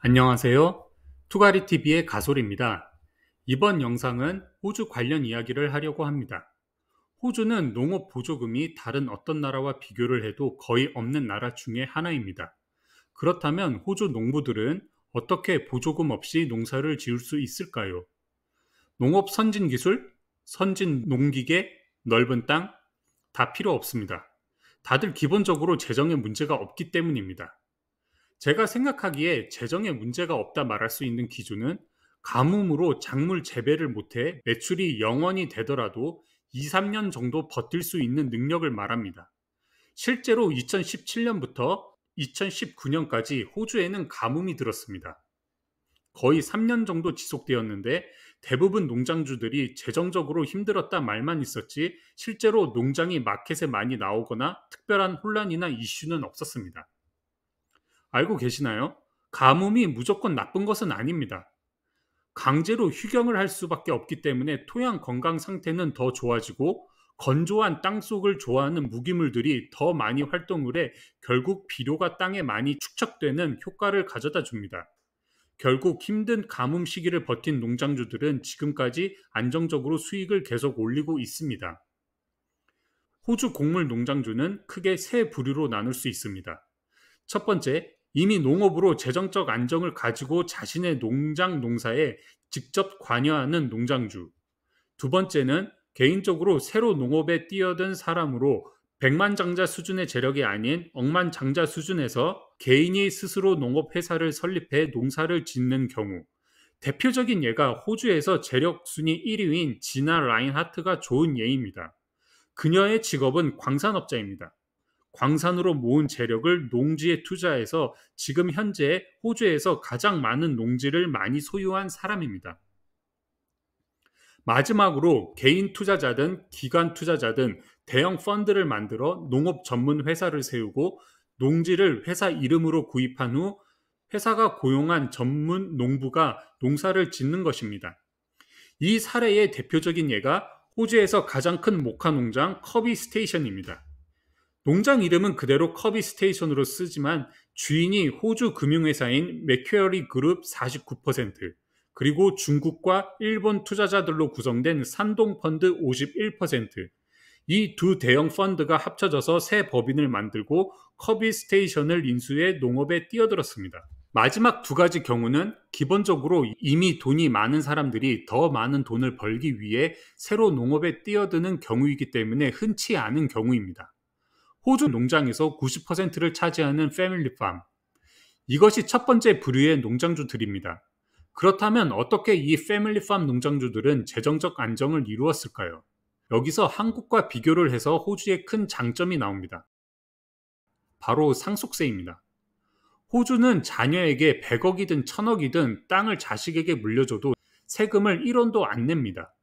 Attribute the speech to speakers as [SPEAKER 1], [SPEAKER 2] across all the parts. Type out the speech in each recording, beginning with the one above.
[SPEAKER 1] 안녕하세요. 투가리TV의 가솔입니다. 이번 영상은 호주 관련 이야기를 하려고 합니다. 호주는 농업 보조금이 다른 어떤 나라와 비교를 해도 거의 없는 나라 중에 하나입니다. 그렇다면 호주 농부들은 어떻게 보조금 없이 농사를 지을 수 있을까요? 농업 선진 기술, 선진 농기계, 넓은 땅, 다 필요 없습니다. 다들 기본적으로 재정에 문제가 없기 때문입니다. 제가 생각하기에 재정에 문제가 없다 말할 수 있는 기준은 가뭄으로 작물 재배를 못해 매출이 0원이 되더라도 2, 3년 정도 버틸 수 있는 능력을 말합니다. 실제로 2017년부터 2019년까지 호주에는 가뭄이 들었습니다. 거의 3년 정도 지속되었는데 대부분 농장주들이 재정적으로 힘들었다 말만 있었지 실제로 농장이 마켓에 많이 나오거나 특별한 혼란이나 이슈는 없었습니다. 알고 계시나요? 가뭄이 무조건 나쁜 것은 아닙니다. 강제로 휴경을 할 수밖에 없기 때문에 토양 건강 상태는 더 좋아지고 건조한 땅속을 좋아하는 무기물들이 더 많이 활동을 해 결국 비료가 땅에 많이 축적되는 효과를 가져다 줍니다. 결국 힘든 가뭄 시기를 버틴 농장주들은 지금까지 안정적으로 수익을 계속 올리고 있습니다. 호주 곡물 농장주는 크게 세 부류로 나눌 수 있습니다. 첫 번째, 이미 농업으로 재정적 안정을 가지고 자신의 농장 농사에 직접 관여하는 농장주. 두 번째는 개인적으로 새로 농업에 뛰어든 사람으로 백만장자 수준의 재력이 아닌 억만장자 수준에서 개인이 스스로 농업회사를 설립해 농사를 짓는 경우. 대표적인 예가 호주에서 재력 순위 1위인 지나 라인하트가 좋은 예입니다. 그녀의 직업은 광산업자입니다. 광산으로 모은 재력을 농지에 투자해서 지금 현재 호주에서 가장 많은 농지를 많이 소유한 사람입니다. 마지막으로 개인 투자자든 기관 투자자든 대형 펀드를 만들어 농업 전문 회사를 세우고 농지를 회사 이름으로 구입한 후 회사가 고용한 전문 농부가 농사를 짓는 것입니다. 이 사례의 대표적인 예가 호주에서 가장 큰 목화 농장 커비 스테이션입니다. 농장 이름은 그대로 커비 스테이션으로 쓰지만 주인이 호주 금융회사인 맥퀘어리 그룹 49%, 그리고 중국과 일본 투자자들로 구성된 산동펀드 51%, 이 두 대형 펀드가 합쳐져서 새 법인을 만들고 커비 스테이션을 인수해 농업에 뛰어들었습니다. 마지막 두 가지 경우는 기본적으로 이미 돈이 많은 사람들이 더 많은 돈을 벌기 위해 새로 농업에 뛰어드는 경우이기 때문에 흔치 않은 경우입니다. 호주 농장에서 90%를 차지하는 패밀리팜. 이것이 첫 번째 부류의 농장주들입니다. 그렇다면 어떻게 이 패밀리팜 농장주들은 재정적 안정을 이루었을까요? 여기서 한국과 비교를 해서 호주의 큰 장점이 나옵니다. 바로 상속세입니다. 호주는 자녀에게 100억이든 1000억이든 땅을 자식에게 물려줘도 세금을 1원도 안 냅니다.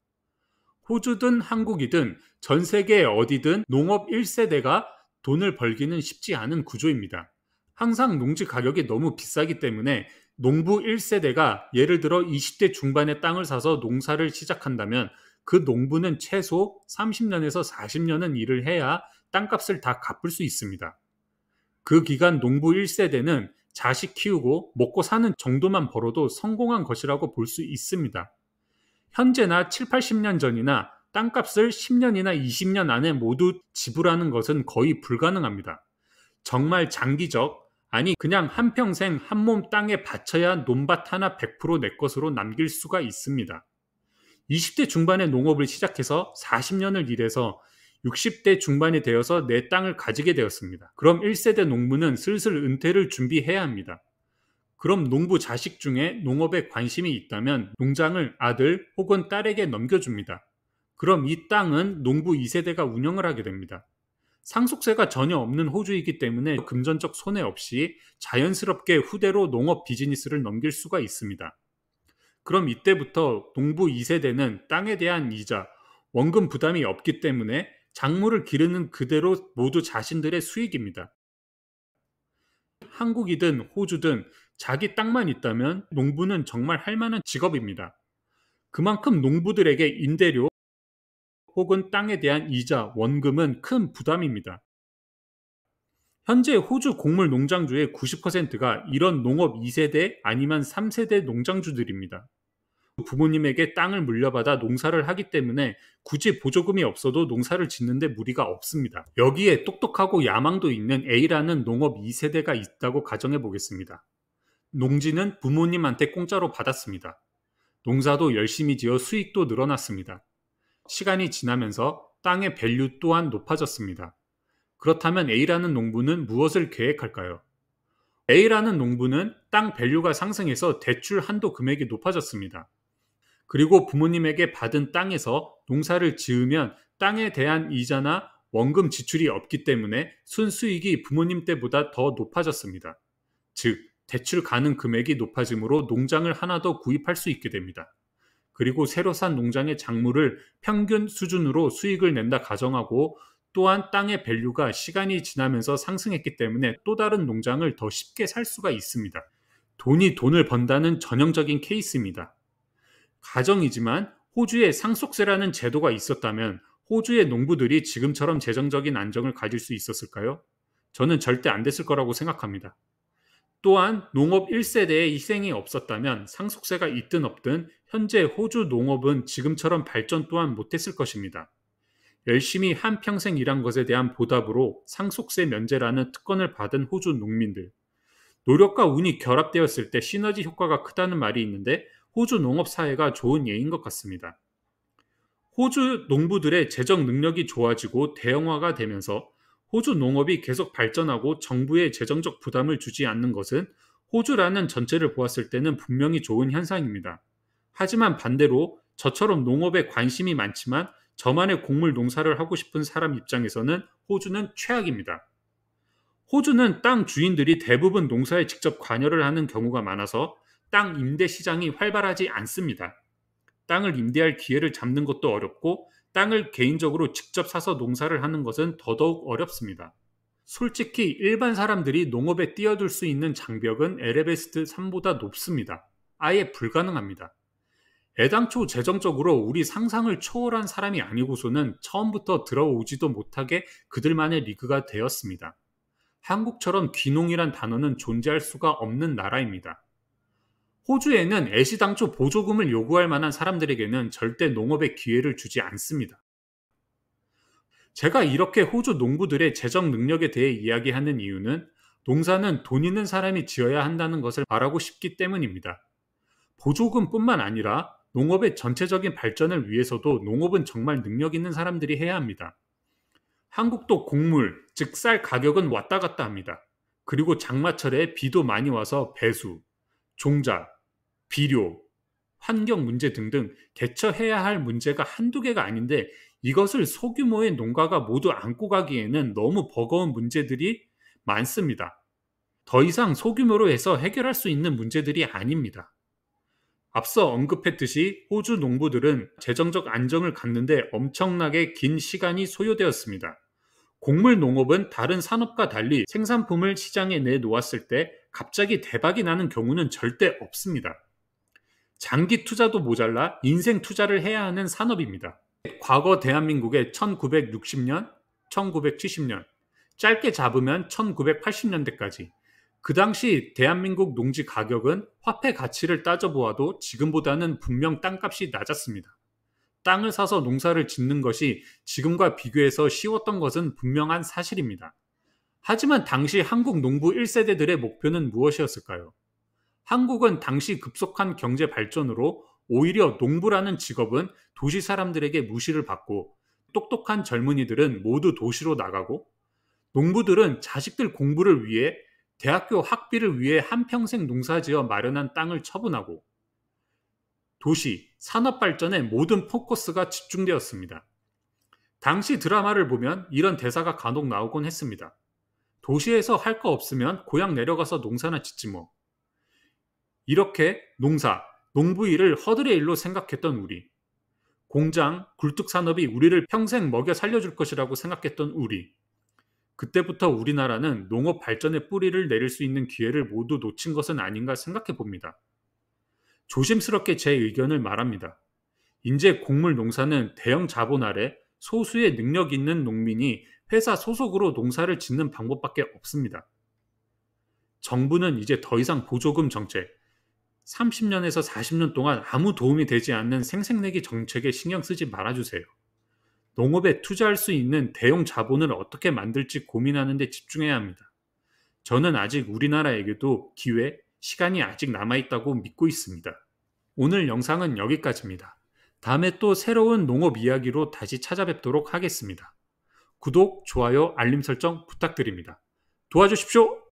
[SPEAKER 1] 호주든 한국이든 전 세계 어디든 농업 1세대가 돈을 벌기는 쉽지 않은 구조입니다. 항상 농지 가격이 너무 비싸기 때문에 농부 1세대가 예를 들어 20대 중반의 땅을 사서 농사를 시작한다면 그 농부는 최소 30년에서 40년은 일을 해야 땅값을 다 갚을 수 있습니다. 그 기간 농부 1세대는 자식 키우고 먹고 사는 정도만 벌어도 성공한 것이라고 볼 수 있습니다. 현재나 7, 80년 전이나 땅값을 10년이나 20년 안에 모두 지불하는 것은 거의 불가능합니다. 정말 장기적, 아니 그냥 한평생 한 몸 땅에 바쳐야 논밭 하나 100% 내 것으로 남길 수가 있습니다. 20대 중반에 농업을 시작해서 40년을 일해서 60대 중반이 되어서 내 땅을 가지게 되었습니다. 그럼 1세대 농부는 슬슬 은퇴를 준비해야 합니다. 그럼 농부 자식 중에 농업에 관심이 있다면 농장을 아들 혹은 딸에게 넘겨줍니다. 그럼 이 땅은 농부 2세대가 운영을 하게 됩니다. 상속세가 전혀 없는 호주이기 때문에 금전적 손해 없이 자연스럽게 후대로 농업 비즈니스를 넘길 수가 있습니다. 그럼 이때부터 농부 2세대는 땅에 대한 이자, 원금 부담이 없기 때문에 작물을 기르는 그대로 모두 자신들의 수익입니다. 한국이든 호주든 자기 땅만 있다면 농부는 정말 할 만한 직업입니다. 그만큼 농부들에게 임대료 혹은 땅에 대한 이자, 원금은 큰 부담입니다. 현재 호주 곡물 농장주의 90%가 이런 농업 2세대 아니면 3세대 농장주들입니다. 부모님에게 땅을 물려받아 농사를 하기 때문에 굳이 보조금이 없어도 농사를 짓는데 무리가 없습니다. 여기에 똑똑하고 야망도 있는 A라는 농업 2세대가 있다고 가정해 보겠습니다. 농지는 부모님한테 공짜로 받았습니다. 농사도 열심히 지어 수익도 늘어났습니다. 시간이 지나면서 땅의 밸류 또한 높아졌습니다. 그렇다면 A라는 농부는 무엇을 계획할까요? A라는 농부는 땅 밸류가 상승해서 대출 한도 금액이 높아졌습니다. 그리고 부모님에게 받은 땅에서 농사를 지으면 땅에 대한 이자나 원금 지출이 없기 때문에 순수익이 부모님 때보다 더 높아졌습니다. 즉, 대출 가능 금액이 높아지므로 농장을 하나 더 구입할 수 있게 됩니다. 그리고 새로 산 농장의 작물을 평균 수준으로 수익을 낸다 가정하고 또한 땅의 밸류가 시간이 지나면서 상승했기 때문에 또 다른 농장을 더 쉽게 살 수가 있습니다. 돈이 돈을 번다는 전형적인 케이스입니다. 가정이지만 호주에 상속세라는 제도가 있었다면 호주의 농부들이 지금처럼 재정적인 안정을 가질 수 있었을까요? 저는 절대 안 됐을 거라고 생각합니다. 또한 농업 1세대의 희생이 없었다면 상속세가 있든 없든 현재 호주 농업은 지금처럼 발전 또한 못했을 것입니다. 열심히 한평생 일한 것에 대한 보답으로 상속세 면제라는 특권을 받은 호주 농민들. 노력과 운이 결합되었을 때 시너지 효과가 크다는 말이 있는데 호주 농업 사회가 좋은 예인 것 같습니다. 호주 농부들의 재정 능력이 좋아지고 대형화가 되면서 호주 농업이 계속 발전하고 정부의 재정적 부담을 주지 않는 것은 호주라는 전체를 보았을 때는 분명히 좋은 현상입니다. 하지만 반대로 저처럼 농업에 관심이 많지만 저만의 곡물 농사를 하고 싶은 사람 입장에서는 호주는 최악입니다. 호주는 땅 주인들이 대부분 농사에 직접 관여를 하는 경우가 많아서 땅 임대 시장이 활발하지 않습니다. 땅을 임대할 기회를 잡는 것도 어렵고 땅을 개인적으로 직접 사서 농사를 하는 것은 더더욱 어렵습니다. 솔직히 일반 사람들이 농업에 뛰어들 수 있는 장벽은 에베레스트 3보다 높습니다. 아예 불가능합니다. 애당초 재정적으로 우리 상상을 초월한 사람이 아니고서는 처음부터 들어오지도 못하게 그들만의 리그가 되었습니다. 한국처럼 귀농이란 단어는 존재할 수가 없는 나라입니다. 호주에는 애시당초 보조금을 요구할 만한 사람들에게는 절대 농업의 기회를 주지 않습니다. 제가 이렇게 호주 농부들의 재정 능력에 대해 이야기하는 이유는 농사는 돈 있는 사람이 지어야 한다는 것을 말하고 싶기 때문입니다. 보조금뿐만 아니라 농업의 전체적인 발전을 위해서도 농업은 정말 능력 있는 사람들이 해야 합니다. 한국도 곡물, 즉 쌀 가격은 왔다 갔다 합니다. 그리고 장마철에 비도 많이 와서 배수, 종자, 비료, 환경 문제 등등 대처해야 할 문제가 한두 개가 아닌데 이것을 소규모의 농가가 모두 안고 가기에는 너무 버거운 문제들이 많습니다. 더 이상 소규모로 해서 해결할 수 있는 문제들이 아닙니다. 앞서 언급했듯이 호주 농부들은 재정적 안정을 갖는데 엄청나게 긴 시간이 소요되었습니다. 곡물 농업은 다른 산업과 달리 생산품을 시장에 내놓았을 때 갑자기 대박이 나는 경우는 절대 없습니다. 장기 투자도 모자라 인생 투자를 해야 하는 산업입니다. 과거 대한민국의 1960년, 1970년, 짧게 잡으면 1980년대까지 그 당시 대한민국 농지 가격은 화폐 가치를 따져보아도 지금보다는 분명 땅값이 낮았습니다. 땅을 사서 농사를 짓는 것이 지금과 비교해서 쉬웠던 것은 분명한 사실입니다. 하지만 당시 한국 농부 1세대들의 목표는 무엇이었을까요? 한국은 당시 급속한 경제 발전으로 오히려 농부라는 직업은 도시 사람들에게 무시를 받고 똑똑한 젊은이들은 모두 도시로 나가고 농부들은 자식들 공부를 위해 대학교 학비를 위해 한평생 농사지어 마련한 땅을 처분하고 도시, 산업 발전에 모든 포커스가 집중되었습니다. 당시 드라마를 보면 이런 대사가 간혹 나오곤 했습니다. 도시에서 할 거 없으면 고향 내려가서 농사나 짓지 뭐. 이렇게 농사, 농부 일을 허들의 일로 생각했던 우리. 공장, 굴뚝산업이 우리를 평생 먹여 살려줄 것이라고 생각했던 우리. 그때부터 우리나라는 농업 발전의 뿌리를 내릴 수 있는 기회를 모두 놓친 것은 아닌가 생각해 봅니다. 조심스럽게 제 의견을 말합니다. 이제 곡물 농사는 대형 자본 아래 소수의 능력 있는 농민이 회사 소속으로 농사를 짓는 방법밖에 없습니다. 정부는 이제 더 이상 보조금 정책, 30년에서 40년 동안 아무 도움이 되지 않는 생색내기 정책에 신경 쓰지 말아주세요. 농업에 투자할 수 있는 대형 자본을 어떻게 만들지 고민하는 데 집중해야 합니다. 저는 아직 우리나라에게도 기회, 시간이 아직 남아있다고 믿고 있습니다. 오늘 영상은 여기까지입니다. 다음에 또 새로운 농업 이야기로 다시 찾아뵙도록 하겠습니다. 구독, 좋아요, 알림 설정 부탁드립니다. 도와주십시오!